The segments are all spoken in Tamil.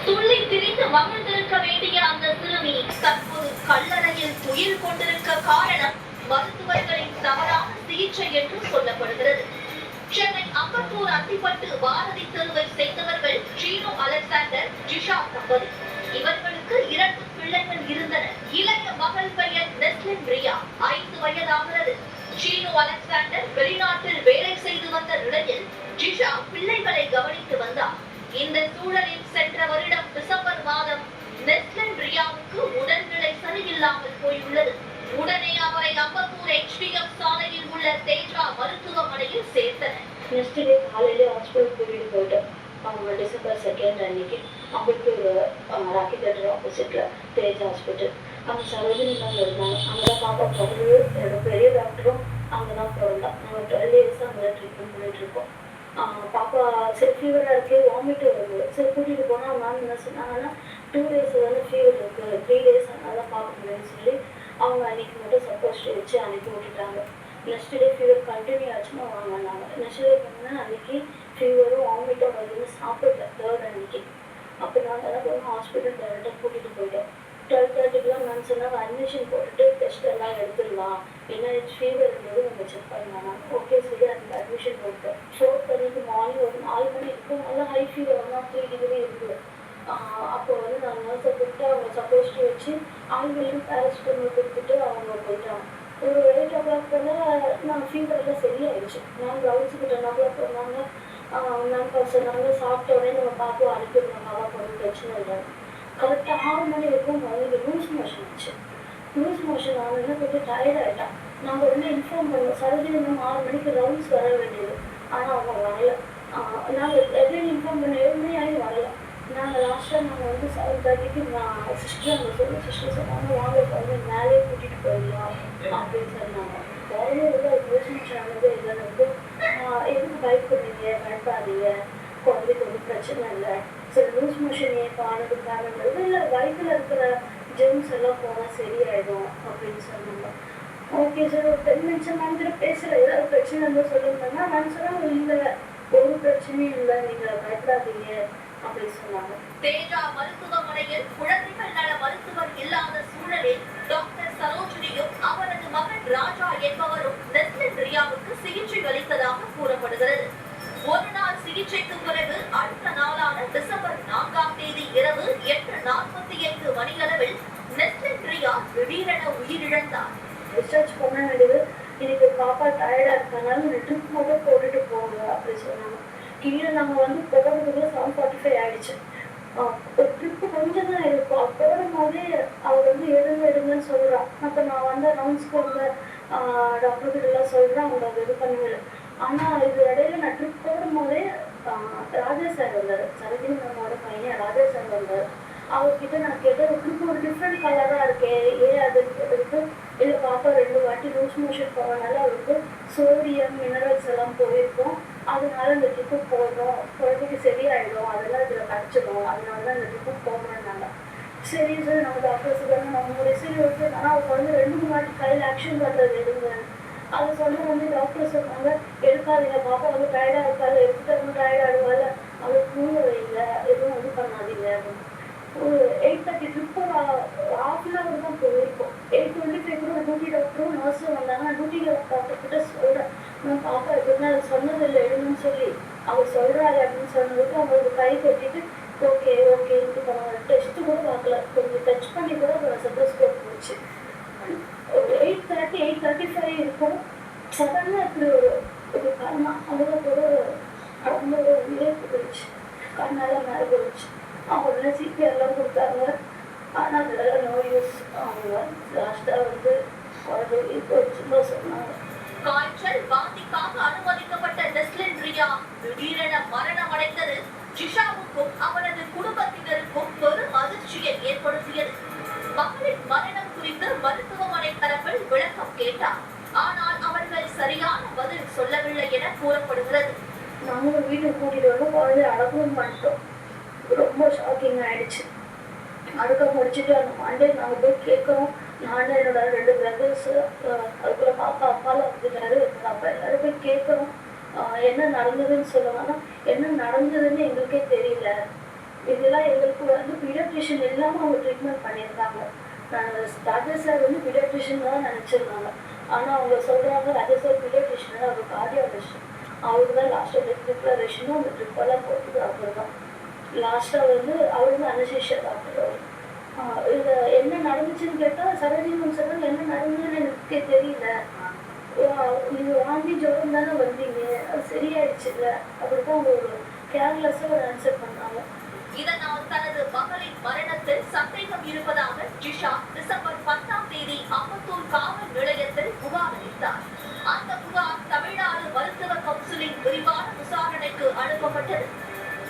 துள்ளி திரிந்து மகிழ்ந்திருக்க வேண்டிய அந்த சிறுமி தற்போது கல்லறையில் உயிர் கொண்டிருக்க காரணம் மருத்துவர்களின் தவறான சிகிச்சை என்று சொல்லப்படுகிறது. சென்னை அம்பத்தூர் அத்திப்பட்டு பாரதி தெருவை சேர்ந்தவர்கள் சீனு அலெக்சாண்டர், ஜிஷா தம்பதி. இவர்களுக்கு 2 பிள்ளைகள் இருந்தனர். இளைய மகள் பெயர் நெஸ்லின் ரியா, 5 வயதாகிறது. சீனு அலெக்சாண்டர் வெளிநாட்டில் வேலை செய்து வந்த நிலையில் ஜிஷா பிள்ளைகளை கவனித்து வந்தார். இந்த சூழலில் சென்ற வருடம் டிசம்பர் மாதம் நெஸ்லின் ரியாவுக்கு உடல்நிலை சரியில்லாமல் போயுள்ளது. உடனே அவரை அம்பத்தூர் HDF சாலையில் உள்ள தேஜா மருத்துவமனையில் சேர்த்தனர். நெக்ஸ்ட் டே காலையில ஹாஸ்பிட்டல் கூட்டிட்டு போயிட்டோம். அவங்க டிசம்பர் 2 அன்னைக்கு அம்பத்தூர் ராக்கி தேட்டர் ஆப்போசிட்ல தேஜ் ஹாஸ்பிட்டல் அங்கே சரோஜினி மேம் இருந்தாங்க. அங்கதான் பாப்பா பிறகு என்னோட பெரிய டாக்டரும் அங்கதான் பிறந்தா. நாங்கள் 12 இயர்ஸாக அங்கே தான் ட்ரீட்மெண்ட் பண்ணிட்டு இருக்கோம். பாப்பா சரி ஃபீவராக இருக்கு, வாமிட்டு வருது. சரி கூட்டிகிட்டு போனால் மேம் என்ன சொன்னாங்கன்னா 2 days வந்து ஃபீவர் இருக்குது, 3 days அதனால பார்க்க முடியும்னு சொல்லி அவங்க அன்னைக்கு மட்டும் சப்போஸ் வச்சு அனுப்பி விட்டுட்டாங்க. நெக்ஸ்ட் டே ஃபீவர் கண்டினியூ ஆச்சுன்னா வாங்கினாங்க. நெக்ஸ்ட் டே பண்ணால் அன்னைக்கு ஃபீவரும் வாமிட்டும் வருதுன்னு சாப்பிடல 3rd அன்னைக்கு. அப்போ நாங்கள் என்ன பண்ணோம், ஹாஸ்பிட்டல் டேரக்டாக கூட்டிகிட்டு போயிட்டோம். 12:30க்குலாம் மேம் சொன்னாங்க அட்மிஷன் போட்டுட்டு டெஸ்ட் எல்லாம் எடுத்துடலாம், என்ன ஃபீவர் இருந்தது நம்ம செக் பண்ணலாம். ஓகே சொல்லி அந்த அட்மிஷன் போட்டோம். 4:30 மார்னிங் ஒரு 4 மணி இருக்கும். நல்லா ஹை ஃபீவர் 103 டிகிரி இருக்குது. அப்போ வந்து நாங்கள் நர்ஸை கூப்பிட்டு அவங்க சப்போஸ்ட்டு வச்சு ஆங்கிலையும் பேரசிட்டமால் கொடுத்துட்டு அவங்க போயிட்டாங்க. ஒரு 8 o'clock போல நான் ஃபீவரெல்லாம் சரியாயிடுச்சு. மேம் ரவுண்ட்ஸுக்கு 10 o'clock போனாங்க. மேம் சொன்னாங்க சாப்பிட்ட உடனே நம்ம பார்த்து அனுப்பிடுவாங்க, அதான் கொஞ்சம் பிரச்சனை இல்லை. கரெக்டாக 6 மணி இருக்கும் அவங்களுக்கு லூஸ் மோஷன் ஆச்சு. லூஸ் மோஷன் ஆனதுன்னா கொஞ்சம் டயர்ட் ஆகிட்டான். நாங்கள் உடனே இன்ஃபார்ம் பண்ணோம், சரோஜினி மேம் 6 மணிக்கு ரவுண்ட்ஸ் வர வேண்டியது, ஆனால் அவங்க வரல. நாங்கள் எப்படியும் இன்ஃபார்ம் பண்ண 7 மணி ஆகி வரல. நாங்கள் லாஸ்ட்டாக நாங்கள் வந்து 7:30க்கு நான் சிஸ்டர் அங்கே சொல்லி சிஸ்டர் சொன்னாங்க வாங்க குழந்தை மேலே கூட்டிகிட்டு போயிடலாம் அப்படின்னு சொன்னாங்க. குழந்தை வந்து லூஸ் மோஷன் ஆனது இல்லைன்னு எதுக்கு பயப்படுறீங்க, பயப்படாதீங்க, குழந்தைக்கு ஒன்றும் பிரச்சனை இல்லை. சரி லூஸ் மோஷன் ஏன் ஆனது காரணங்கிறது இல்லை, வயிற்றில் இருக்கிற ஜெர்ம்ஸ் எல்லாம் போனால் சரியாயிடும் அப்படின்னு சொன்னாங்க. ஓகே சார் ஒரு 10 minutes மேம் கிட்ட பேசல, ஏதாவது பிரச்சனை இருந்தால் சொல்லுங்கன்னா மேம் சொன்னாங்க இல்லை ஒரு பிரச்சனையும் இல்லை, நீங்கள் பயப்படாதீங்க அப்படின்னு சொன்னாங்க. தேஜா மருத்துவமனையில் குழந்தைகள் நல மருத்துவர் இல்லாத சூழலில் டாக்டர் சரோஜினியும் அவரது மகன் ராஜா என்பவரும் நெஸ்லின் ரியாவுக்கு சிகிச்சை அளித்ததாக கூறப்படுகிறது. ஒரு நாள் சிகிச்சைக்கு பிறகு அடுத்த நாளான டிசம்பர் 4ஆம் தேதி இரவு 8:45 மணியளவில் நெஸ்லின் ரியா திடீரென உயிரிழந்தார். டிஸ்சார்ஜ் பண்ண வேண்டியது, இன்னைக்கு பாப்பா டயர்டா இருக்கனால ஒரு ட்ரிப் மட்டும் போட்டுட்டு போங்க அப்படின்னு சொன்னாங்க. கீழே நாங்கள் வந்து போகிறதுக்குள்ள 7:45 ஆயிடுச்சு. ஒரு ட்ரிப்பு கொஞ்சம் தான் இருக்கும். போடும் போதே அவர் வந்து எடுங்கன்னு சொல்கிறான். அப்போ நான் வந்து ரவுண்ட்ஸ்க்கு வந்து டாக்டர்கிட்டலாம் சொல்கிறேன், அவங்க அதை இது பண்ணவே. ஆனால் இது இடையில நான் ட்ரிப் போடும் போதே ராஜா சார் வந்தார், சரோஜினி மேமோட பையன் ராஜா சார் வந்தார். அவர்கிட்ட நான் கேட்டேன் ட்ரிப் ஒரு டிஃப்ரெண்ட் கலராக இருக்கே ஏன் அதுன்னு கேட்டதுக்கு இல்லை பாப்பா 2 வாட்டி லூஸ் மோஷன் போகிறனால அவருக்கு சோடியம் மினரல்ஸ் எல்லாம் போயிருக்கும், அதனால இந்த ட்ரிப்பு போடுறோம், குழந்தைக்கு சரியாயிடும், அதெல்லாம் இதில் கிடச்சிடும், அதனால தான் இந்த ட்ரிப்பு போடுறேன்னாங்க. சரி சார் நம்ம டாக்டர்ஸுக்கு வந்து நம்ம சரி ஓகே. ஆனால் அவங்க வந்து 2-3 வாட்டி கையில் ஆக்ஷன் பண்ணுறது எடுங்க அதை சொன்ன வந்து டாக்டர் சொன்னாங்க எடுக்காதீங்க, பாப்பா வந்து டயர்டாக இருக்காது, எடுத்துட்டு வந்து டயர்ட் ஆடுவாள், அதை தூங்க வைங்க, எதுவும் இது பண்ணாதீங்க அப்படின்னு. ஒரு 8:30 ட்ரிப்பு ½ an hour தான் போயிருக்கும். 8:25 கூட டியூட்டி டாக்டரும் நர்ஸும் வந்தாங்க. டியூட்டியில் டாக்டர்கிட்ட சொல்கிறேன் நான் பாப்பா எப்படின்னா சொன்னது இல்லை எடுங்கன்னு சொல்லி அவர் சொல்கிறாரு அப்படின்னு சொன்னதுக்கு அவங்களுக்கு கை கட்டிட்டு ஓகே ஓகேன்ட்டு பண்ணாங்க. டெஸ்ட்டு கூட பார்க்கல, கொஞ்சம் டச் பண்ணி கூட செட்டோஸ்கோப் போச்சு. ஒரு 8:30 8:35 இருக்கும். சடனாக இப்படி ஒரு காரணம் அவங்க கூட அவங்களோட உயிரே போயிடுச்சு, கண்ணால் மேலே போயிடுச்சு. அவங்க சிபிஆர்லாம் கொடுத்தாங்க, ஆனால் அதெல்லாம் நோ யூஸ். அவங்க லாஸ்ட்டாக வந்து குழந்தை போயிடுச்சுன்னு சொன்னாங்க. காய்ச்சல் வாந்திக்காக அனுமதிக்கப்பட்ட நெஸ்லின் ரியா திடீரென மரணம் அடைந்தது ஜிஷாவுக்கும் அவரது குடும்பத்தினருக்கும் பெரும் அதிர்ச்சியை ஏற்படுத்தியது. மகளின் மரணம் குறித்து மருத்துவமனை தரப்பில் விளக்கம் கேட்டார், ஆனால் அவர்கள் சரியான பதில் சொல்லவில்லை என கூறப்படுகிறது. நாங்கள் வீட்டுக்கு கூட்டிட்டு வந்து குழந்தைய அடக்கம் பண்ணிட்டோம். ரொம்ப ஷாக்கிங் ஆயிடுச்சு. அடக்க முடிச்சுட்டு அந்த மண்டே நாங்கள் போய் கேட்குறோம். நானும் என்னோட 2 பிரதர்ஸு, அதுக்குள்ள பாப்பா அப்பாலாம் வந்துட்டாரு, என்னோட அப்பா எல்லாரும் போய் கேட்குறோம் என்ன நடந்ததுன்னு சொல்லுவாங்கன்னா என்ன நடந்ததுன்னு எங்களுக்கே தெரியல, இதெல்லாம் எங்களுக்கு வந்து பீடியாட்ரிஷியன் இல்லாம அவங்க ட்ரீட்மெண்ட் பண்ணியிருந்தாங்க. ராஜேஷ் சார் வந்து பீடியாட்ரிஷியன் தான் நினைச்சிருந்தாங்க. ஆனா அவங்க சொல்றாங்க ராஜேஷ் சார் பீடியாட்ரிஷியன், அவர் கார்டியாலஜிஸ்ட். அவருக்கு தான் லாஸ்ட்டாக டெத் டிக்ளரேஷனும் அந்த ட்ரிப்பெல்லாம் போட்டது அவர் தான். லாஸ்ட்டாக வந்து அவர் தான் அனசேஷியா டாக்டர் அவர். இது என்ன நடந்துச்சுன்னு கேட்டால் சரோஜினி சார் என்ன நடந்ததுன்னு எனக்கு தெரியல, நீங்க வாந்தி ஜுரம் தானே வந்தீங்க, அது சரியாயிடுச்சுல்ல, அப்படிதான் அவங்க ஒரு கேர்லெஸ்ஸாக ஒரு ஆன்சர் பண்ணாங்க. இதனால் தனது மகளின் மரணத்தில் சந்தேகம் இருப்பதாக ஜிஷா டிசம்பர் 10ஆம் தேதி அம்பத்தூர் காவல் நிலையத்தில் புகார் அளித்தார். அந்த புகார் தமிழ்நாடு மருத்துவ கவுன்சிலின் விரிவான விசாரணைக்கு அனுப்பப்பட்டது.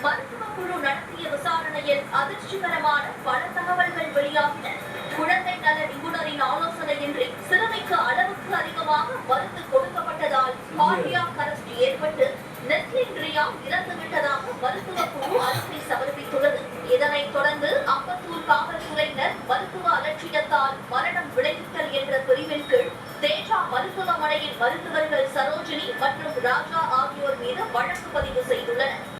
மருத்துவ குழு நடத்திய விசாரணையில் அதிர்ச்சிகரமான பல தகவல்கள் வெளியாகின. குழந்தை நல நிபுணரின் ஆலோசனையின்றி சிறுமிக்கு அளவுக்கு அதிகமாக மருந்து கொடுக்கப்பட்டதால் கார்டியாக் அரெஸ்ட் ஏற்பட்டு நெஸ்லின்ட்ரியா இறந்துவிட்டதாக மருத்துவ குழு அறிக்கை சமர்ப்பித்துள்ளது. இதனைத் தொடர்ந்து அம்பத்தூர் காவல்துறையினர் மருத்துவ அலட்சியத்தால் மரணம் விளைவித்தல் என்ற பிரிவின் கீழ் தேஜா மருத்துவமனையின் மருத்துவர்கள் சரோஜினி மற்றும் ராஜா ஆகியோர் மீது வழக்கு பதிவு செய்துள்ளனர்.